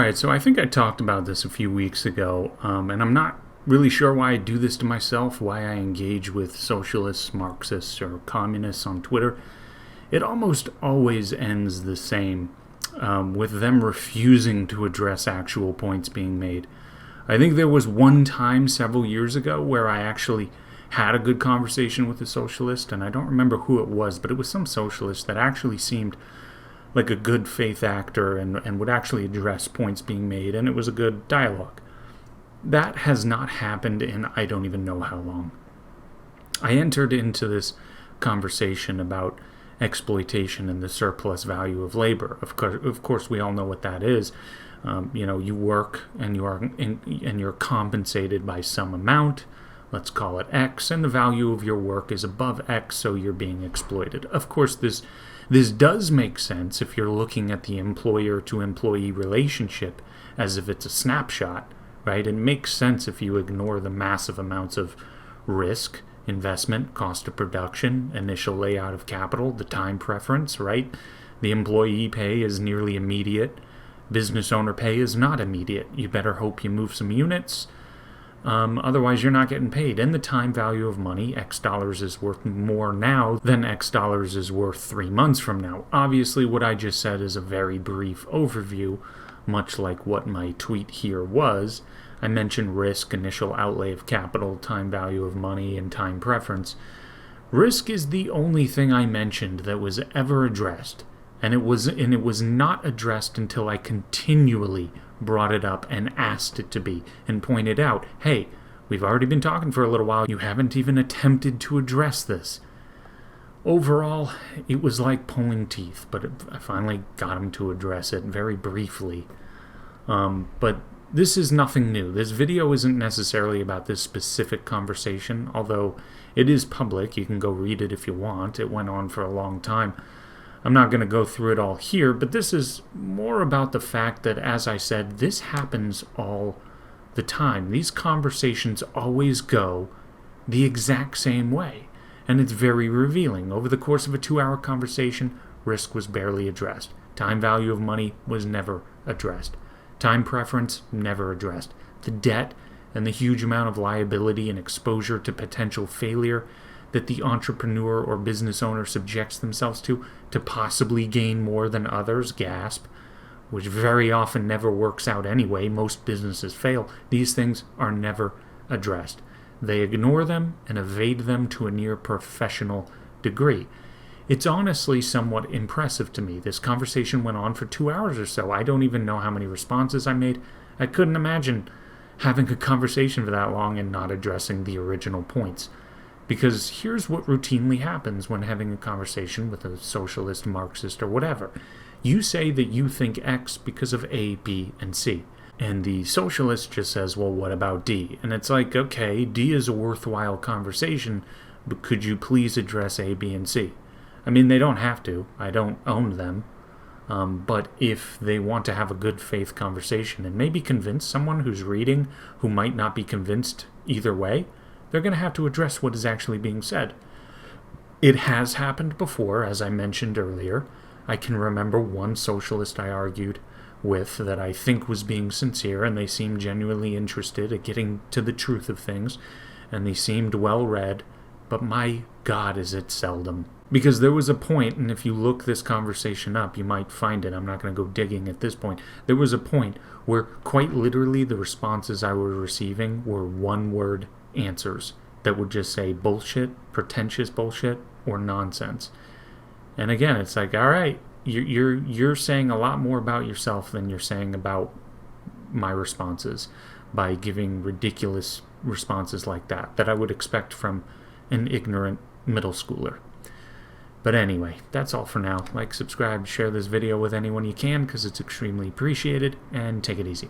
Alright, so I think I talked about this a few weeks ago, and I'm not really sure why I do this to myself, why I engage with socialists, Marxists, or communists on Twitter. It almost always ends the same, with them refusing to address actual points being made. I think there was one time several years ago where I actually had a good conversation with a socialist, and I don't remember who it was, but it was some socialist that actually seemed like a good faith actor and would actually address points being made, and it was a good dialogue. That has not happened in I don't even know how long. I entered into this conversation about exploitation and the surplus value of labor. Of course, we all know what that is. You work and you're compensated by some amount. Let's call it X, and the value of your work is above X, so you're being exploited. Of course, this does make sense if you're looking at the employer-to-employee relationship as if it's a snapshot, right? It makes sense if you ignore the massive amounts of risk, investment, cost of production, initial layout of capital, the time preference, right? The employee pay is nearly immediate. Business owner pay is not immediate. You better hope you move some units. Otherwise, you're not getting paid. And the time value of money, X dollars is worth more now than X dollars is worth 3 months from now. Obviously, what I just said is a very brief overview, much like what my tweet here was. I mentioned risk, initial outlay of capital, time value of money, and time preference. Risk is the only thing I mentioned that was ever addressed. And it was not addressed until I continually brought it up and asked it to be, and pointed out, hey, we've already been talking for a little while, you haven't even attempted to address this. Overall, it was like pulling teeth, but I finally got him to address it very briefly. But this is nothing new. This video isn't necessarily about this specific conversation, although it is public. You can go read it if you want. It went on for a long time. I'm not going to go through it all here, but this is more about the fact that, as I said, this happens all the time. These conversations always go the exact same way, and it's very revealing. Over the course of a 2-hour conversation, risk was barely addressed. Time value of money was never addressed. Time preference, never addressed. The debt and the huge amount of liability and exposure to potential failure that the entrepreneur or business owner subjects themselves to possibly gain more than others, gasp, which very often never works out anyway. Most businesses fail. These things are never addressed. They ignore them and evade them to a near professional degree. It's honestly somewhat impressive to me. This conversation went on for 2 hours or so. I don't even know how many responses I made. I couldn't imagine having a conversation for that long and not addressing the original points. Because here's what routinely happens when having a conversation with a socialist, Marxist, or whatever. You say that you think X because of A, B, and C. And the socialist just says, well, what about D? And it's like, okay, D is a worthwhile conversation, but could you please address A, B, and C? I mean, they don't have to. I don't own them. But if they want to have a good faith conversation and maybe convince someone who's reading who might not be convinced either way, they're going to have to address what is actually being said. It has happened before, as I mentioned earlier. I can remember one socialist I argued with that I think was being sincere, and they seemed genuinely interested at getting to the truth of things, and they seemed well-read, but my God, is it seldom. Because there was a point, and if you look this conversation up, you might find it. I'm not going to go digging at this point. There was a point where quite literally the responses I was receiving were one-word answers that would just say bullshit, pretentious bullshit, or nonsense. And again, it's like, all right, you're saying a lot more about yourself than you're saying about my responses by giving ridiculous responses like that I would expect from an ignorant middle schooler. But anyway, that's all for now. Like, subscribe, share this video with anyone you can because it's extremely appreciated, and take it easy.